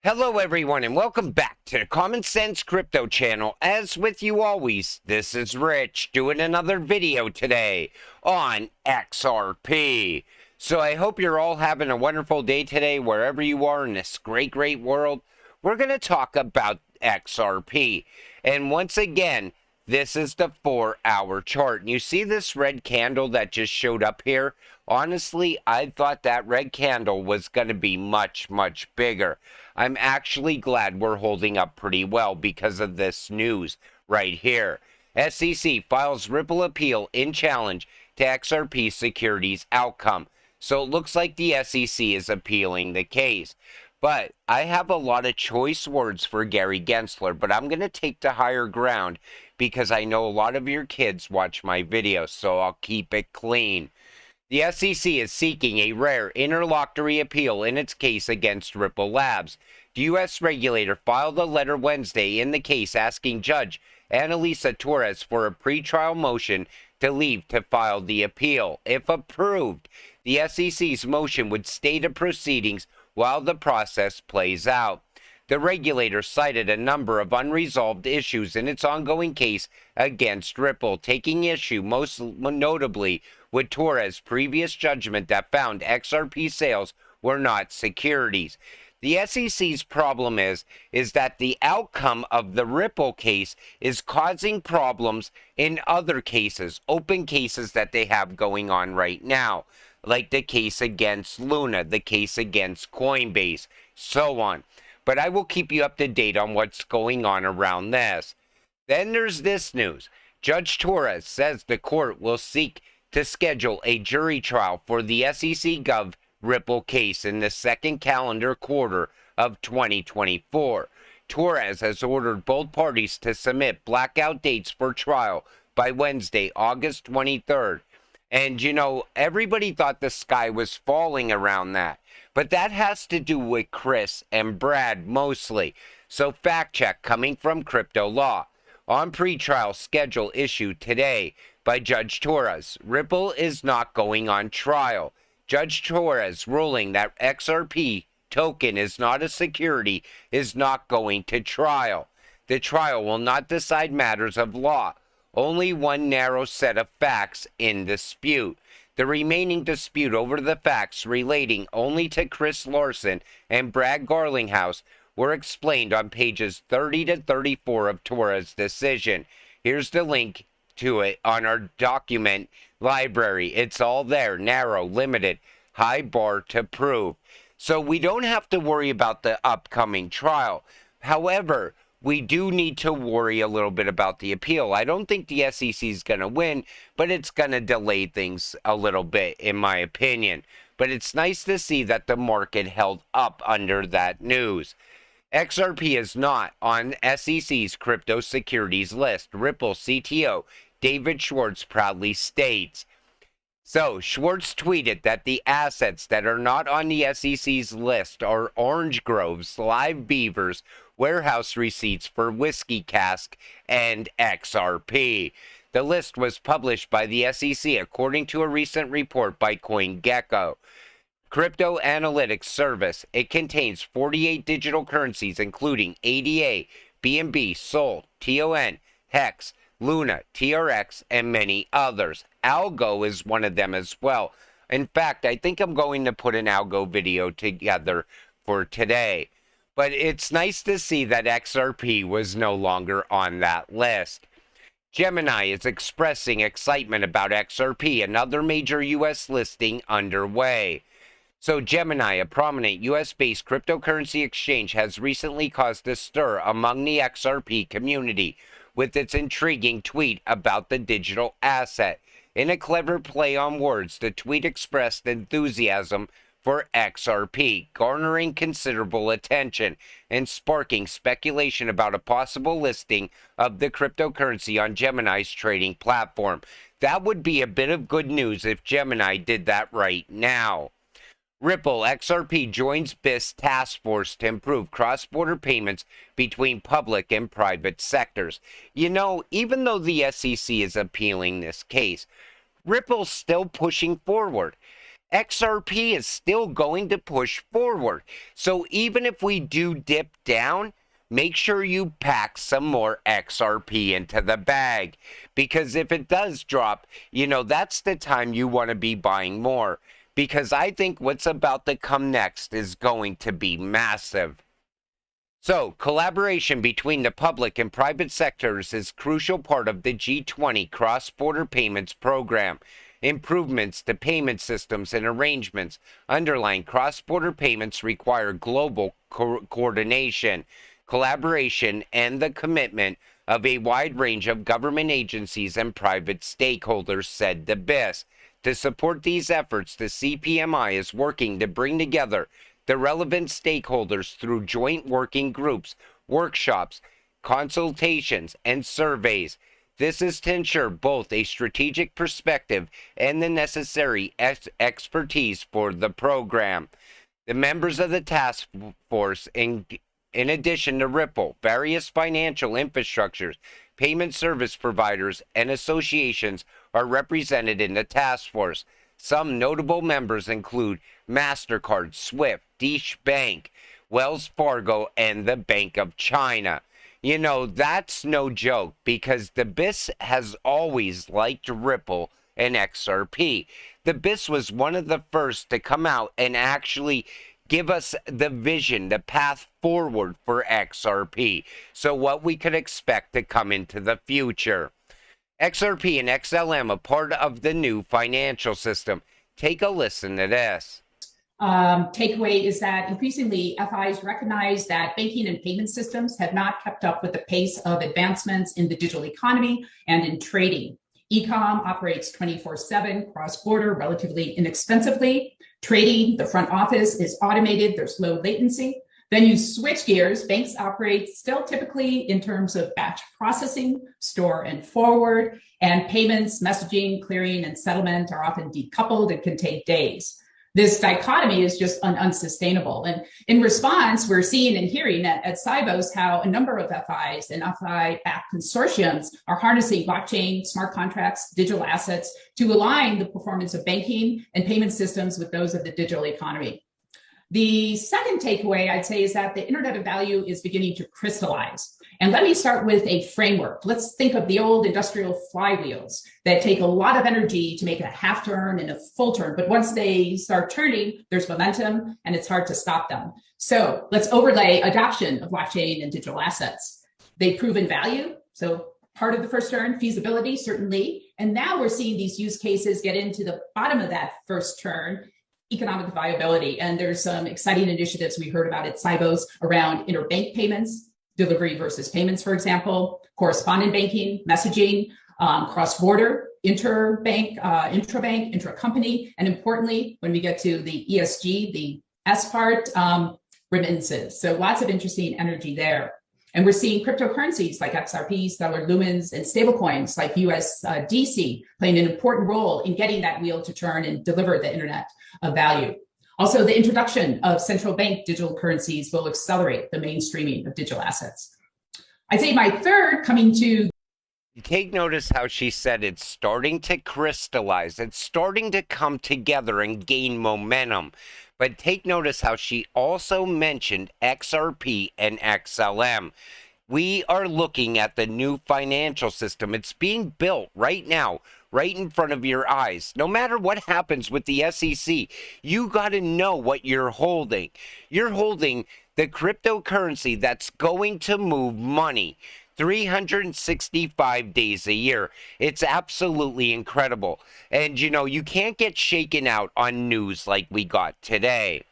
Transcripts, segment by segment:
Hello everyone and welcome back to the Common Sense Crypto channel. As with you always, this is Rich doing another video today on XRP. So I hope you're all having a wonderful day today wherever you are in this great world. We're going to talk about XRP. And once again, this is the 4-hour chart. And you see this red candle that just showed up here? Honestly, I thought that red candle was going to be much bigger. I'm actually glad we're holding up pretty well because of this news right here. SEC files Ripple appeal in challenge to XRP securities outcome. So it looks like the SEC is appealing the case. But I have a lot of choice words for Gary Gensler, but I'm going to take the higher ground because I know a lot of your kids watch my videos, so I'll keep it clean. The SEC is seeking a rare interlocutory appeal in its case against Ripple Labs. The U.S. regulator filed a letter Wednesday in the case asking Judge Annalisa Torres for a pretrial motion to leave to file the appeal. If approved, the SEC's motion would stay the proceedings while the process plays out. The regulator cited a number of unresolved issues in its ongoing case against Ripple, taking issue most notably with Torres' previous judgment that found XRP sales were not securities. The SEC's problem is that the outcome of the Ripple case is causing problems in other cases, open cases that they have going on right now, like the case against Luna, the case against Coinbase, so on. But I will keep you up to date on what's going on around this. Then there's this news. Judge Torres says the court will seek to schedule a jury trial for the SEC Gov Ripple case in the second calendar quarter of 2024. Torres has ordered both parties to submit blackout dates for trial by Wednesday, August 23rd. And you know, everybody thought the sky was falling around that. But that has to do with Chris and Brad mostly. So fact check coming from Crypto Law. On pretrial schedule issued today by Judge Torres, Ripple is not going on trial. Judge Torres ruling that XRP token is not a security is not going to trial. The trial will not decide matters of law. Only one narrow set of facts in dispute. The remaining dispute over the facts relating only to Chris Larsen and Brad Garlinghouse were explained on pages 30 to 34 of Torres' decision. Here's the link to it on our document library. It's all there, narrow, limited, high bar to prove. So we don't have to worry about the upcoming trial. However, we do need to worry a little bit about the appeal. I don't think the SEC is going to win, but it's going to delay things a little bit, in my opinion. But it's nice to see that the market held up under that news. XRP is not on SEC's crypto securities list. Ripple CTO David Schwartz proudly states. So, Schwartz tweeted that the assets that are not on the SEC's list are orange groves, live beavers, warehouse receipts for whiskey cask, and XRP. The list was published by the SEC according to a recent report by CoinGecko. Crypto Analytics Service. It contains 48 digital currencies including ADA, BNB, SOL, TON, HEX, Luna, TRX, and many others. Algo is one of them as well. In fact, I think I'm going to put an Algo video together for today. But it's nice to see that XRP was no longer on that list. Gemini is expressing excitement about XRP, another major U.S. listing underway. So Gemini, a prominent U.S.-based cryptocurrency exchange, has recently caused a stir among the XRP community with its intriguing tweet about the digital asset. In a clever play on words, the tweet expressed enthusiasm for XRP, garnering considerable attention and sparking speculation about a possible listing of the cryptocurrency on Gemini's trading platform. That would be a bit of good news if Gemini did that right now. Ripple XRP joins BIS task force to improve cross-border payments between public and private sectors. You know, even though the SEC is appealing this case, Ripple's still pushing forward. XRP is still going to push forward. So even if we do dip down, make sure you pack some more XRP into the bag. Because if it does drop, that's the time you want to be buying more. Because I think what's about to come next is going to be massive. So, collaboration between the public and private sectors is a crucial part of the G20 cross-border payments program. Improvements to payment systems and arrangements underlying cross-border payments require global coordination, collaboration, and the commitment of a wide range of government agencies and private stakeholders, said the BIS. To support these efforts, the CPMI is working to bring together the relevant stakeholders through joint working groups, workshops, consultations, and surveys. This is to ensure both a strategic perspective and the necessary expertise for the program. The members of the task force, in addition to Ripple, various financial infrastructures, payment service providers, and associations are represented in the task force. Some notable members include MasterCard, SWIFT, Deutsche Bank, Wells Fargo, and the Bank of China. That's no joke because the BIS has always liked Ripple and XRP. The BIS was one of the first to come out and actually give us the vision, the path forward for XRP. So what we could expect to come into the future. XRP and XLM are part of the new financial system. Take a listen to this. Takeaway is that increasingly FIs recognize that banking and payment systems have not kept up with the pace of advancements in the digital economy and in trading. E-com operates 24/7 cross-border relatively inexpensively. Trading, the front office is automated, there's low latency. Then you switch gears, banks operate still typically in terms of batch processing, store and forward, and payments, messaging, clearing, and settlement are often decoupled and can take days. This dichotomy is just unsustainable. And in response, we're seeing and hearing at Sibos how a number of FIs and FI-backed consortiums are harnessing blockchain, smart contracts, digital assets to align the performance of banking and payment systems with those of the digital economy. The second takeaway, I'd say, is that the Internet of Value is beginning to crystallize. And let me start with a framework. Let's think of the old industrial flywheels that take a lot of energy to make a half turn and a full turn. But once they start turning, there's momentum and it's hard to stop them. So let's overlay adoption of blockchain and digital assets. They've proven value. So part of the first turn, feasibility, certainly. And now we're seeing these use cases get into the bottom of that first turn, economic viability. And there's some exciting initiatives we heard about at Sibos around interbank payments, delivery versus payments, for example, correspondent banking, messaging, cross-border, interbank, intrabank, intra-company, and importantly, when we get to the ESG, the S part, remittances. So lots of interesting energy there. And we're seeing cryptocurrencies like XRP, Stellar Lumens, and stablecoins like USDC playing an important role in getting that wheel to turn and deliver the Internet of Value. Also, the introduction of central bank digital currencies will accelerate the mainstreaming of digital assets. I'd say my third, coming to... Take notice how she said it's starting to crystallize. It's starting to come together and gain momentum. But take notice how she also mentioned XRP and XLM. We are looking at the new financial system. It's being built right now, right in front of your eyes. No matter what happens with the SEC, you got to know what you're holding. You're holding the cryptocurrency that's going to move money 365 days a year. It's absolutely incredible. And you can't get shaken out on news like we got today.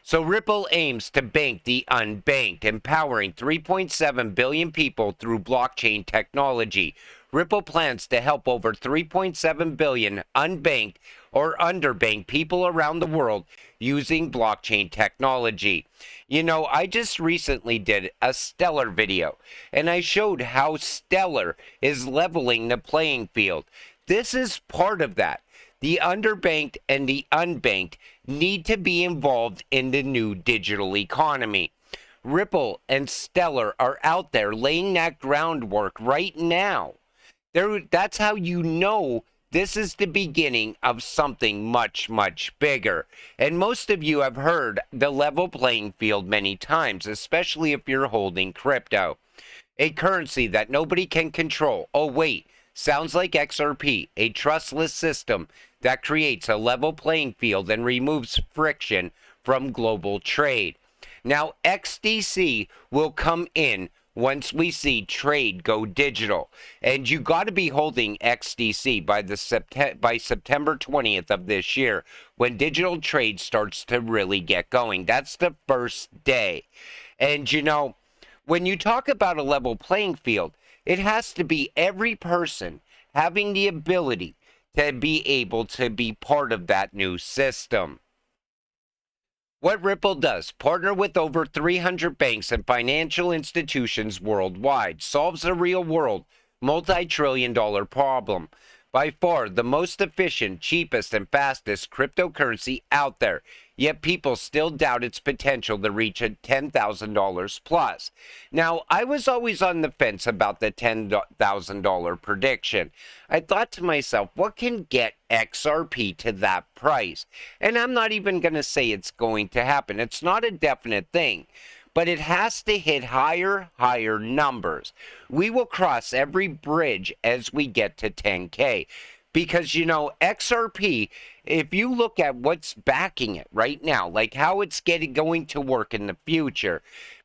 So Ripple aims to bank the unbanked, empowering 3.7 billion people through blockchain technology. Ripple plans to help over 3.7 billion unbanked or underbanked people around the world using blockchain technology. I just recently did a Stellar video, and I showed how Stellar is leveling the playing field. This is part of that. The underbanked and the unbanked need to be involved in the new digital economy. Ripple and Stellar are out there laying that groundwork right now. That's how you know This is the beginning of something much, much bigger. And most of you have heard the level playing field many times, especially if you're holding crypto. A currency that nobody can control. Oh, wait, sounds like XRP, a trustless system that creates a level playing field and removes friction from global trade. Now, XDC will come in once we see trade go digital. And you got to be holding XDC by September 20th of this year, when digital trade starts to really get going. That's the first day. And you know, when you talk about a level playing field, it has to be every person having the ability to be able to be part of that new system. What Ripple does, partner with over 300 banks and financial institutions worldwide, solves a real-world, multi-trillion-dollar problem. By far, the most efficient, cheapest, and fastest cryptocurrency out there, yet people still doubt its potential to reach a $10,000 plus. Now, I was always on the fence about the $10,000 prediction. I thought to myself, what can get XRP to that price? And I'm not even going to say it's going to happen. It's not a definite thing. But it has to hit higher numbers. We will cross every bridge as we get to 10K. Because, you know, XRP, if you look at what's backing it right now, like how it's going to work in the future,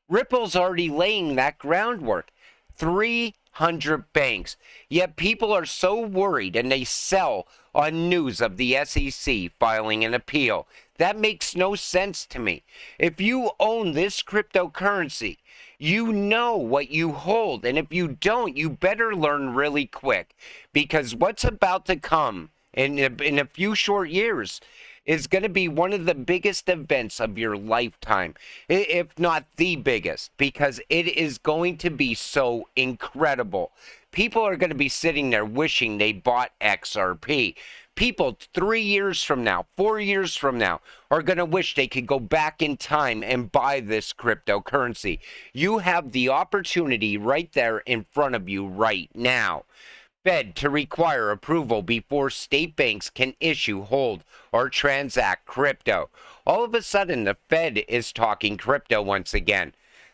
Ripple's already laying that groundwork. 300 banks. Yet people are so worried and they sell on news of the SEC filing an appeal. That makes no sense to me. If you own this cryptocurrency, you know what you hold. And if you don't, you better learn really quick. Because what's about to come in a few short years is going to be one of the biggest events of your lifetime, if not the biggest, because it is going to be so incredible. People are going to be sitting there wishing they bought XRP. People 3 years from now, 4 years from now, are going to wish they could go back in time and buy this cryptocurrency. You have the opportunity right there in front of you right now. Fed to require approval before state banks can issue, hold, or transact crypto. All of a sudden, the Fed is talking crypto once again.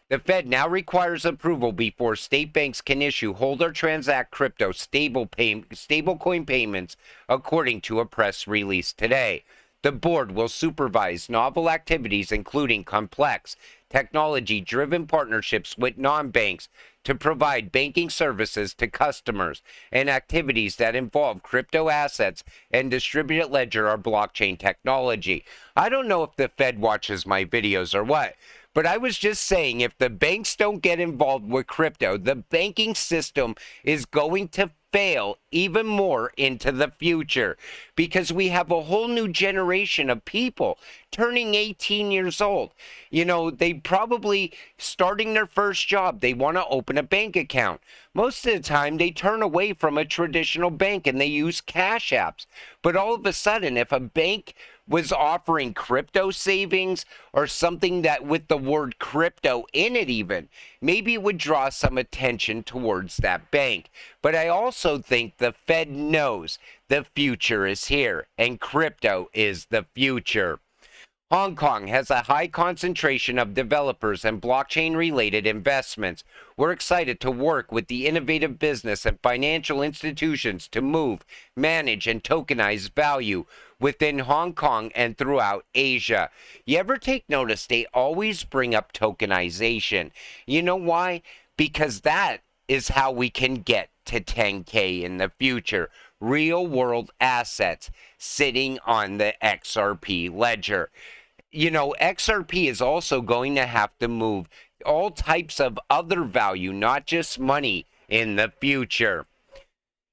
The Fed now requires approval before state banks can issue, hold, or transact crypto stablecoin payments, according to a press release today. The board will supervise novel activities, including complex, technology-driven partnerships with non-banks to provide banking services to customers, and activities that involve crypto assets and distributed ledger or blockchain technology. I don't know if the Fed watches my videos or what, but I was just saying, if the banks don't get involved with crypto, the banking system is going to fail even more into the future, because we have a whole new generation of people turning 18 years old. You know, they probably starting their first job, they want to open a bank account. Most of the time they turn away from a traditional bank and they use cash apps. But all of a sudden, if a bank was offering crypto savings or something that with the word crypto in it even, maybe it would draw some attention towards that bank. But I also think the Fed knows the future is here and crypto is the future. Hong Kong has a high concentration of developers and blockchain-related investments. We're excited to work with the innovative business and financial institutions to move, manage, and tokenize value within Hong Kong and throughout Asia. You ever take notice they always bring up tokenization? You know why? Because that is how we can get to 10K in the future. Real world assets sitting on the XRP ledger. You know, XRP is also going to have to move all types of other value, not just money, in the future.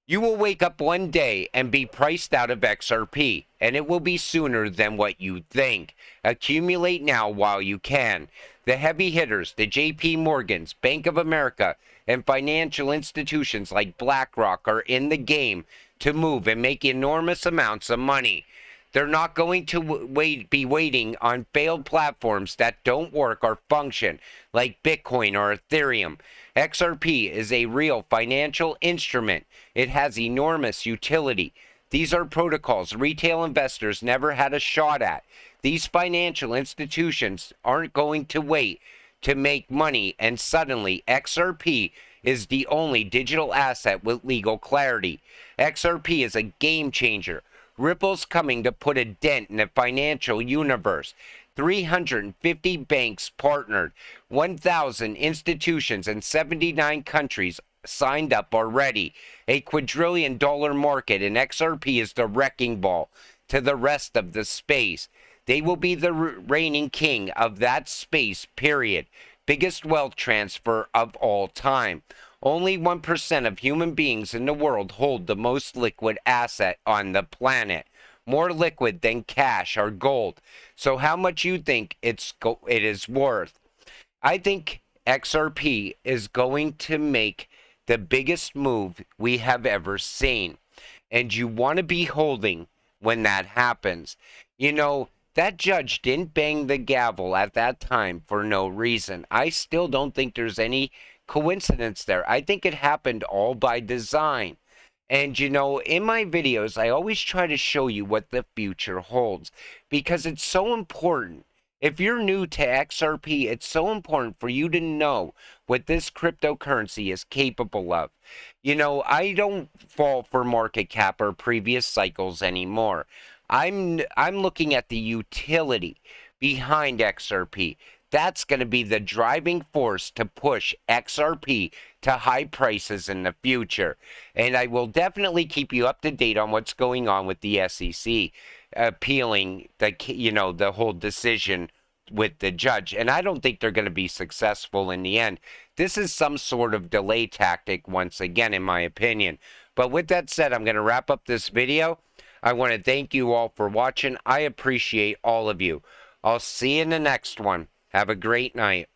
You will wake up one day and be priced out of XRP, and it will be sooner than what you think. Accumulate now while you can. The heavy hitters, the JP Morgans, Bank of America, and financial institutions like BlackRock are in the game to move and make enormous amounts of money. They're not going to be waiting on failed platforms that don't work or function, like Bitcoin or Ethereum. XRP is a real financial instrument. It has enormous utility. These are protocols retail investors never had a shot at. These financial institutions aren't going to wait to make money, and suddenly XRP is the only digital asset with legal clarity. XRP is a game changer. Ripple's coming to put a dent in the financial universe. 350 banks partnered, 1,000 institutions in 79 countries signed up already. A quadrillion-dollar market, and XRP is the wrecking ball to the rest of the space. They will be the reigning king of that space, period. Biggest wealth transfer of all time. Only 1% of human beings in the world hold the most liquid asset on the planet. More liquid than cash or gold. So how much you think it is worth? I think XRP is going to make the biggest move we have ever seen. And you want to be holding when that happens. You know, that judge didn't bang the gavel at that time for no reason. I still don't think there's any coincidence there. I think it happened all by design. And you know, in my videos, I always try to show you what the future holds because it's so important. If you're new to XRP, it's so important for you to know what this cryptocurrency is capable of. You know, I don't fall for market cap or previous cycles anymore. I'm looking at the utility behind XRP. That's going to be the driving force to push XRP to high prices in the future. And I will definitely keep you up to date on what's going on with the SEC appealing the whole decision with the judge. And I don't think they're going to be successful in the end. This is some sort of delay tactic once again, in my opinion. But with that said, I'm going to wrap up this video. I want to thank you all for watching. I appreciate all of you. I'll see you in the next one. Have a great night.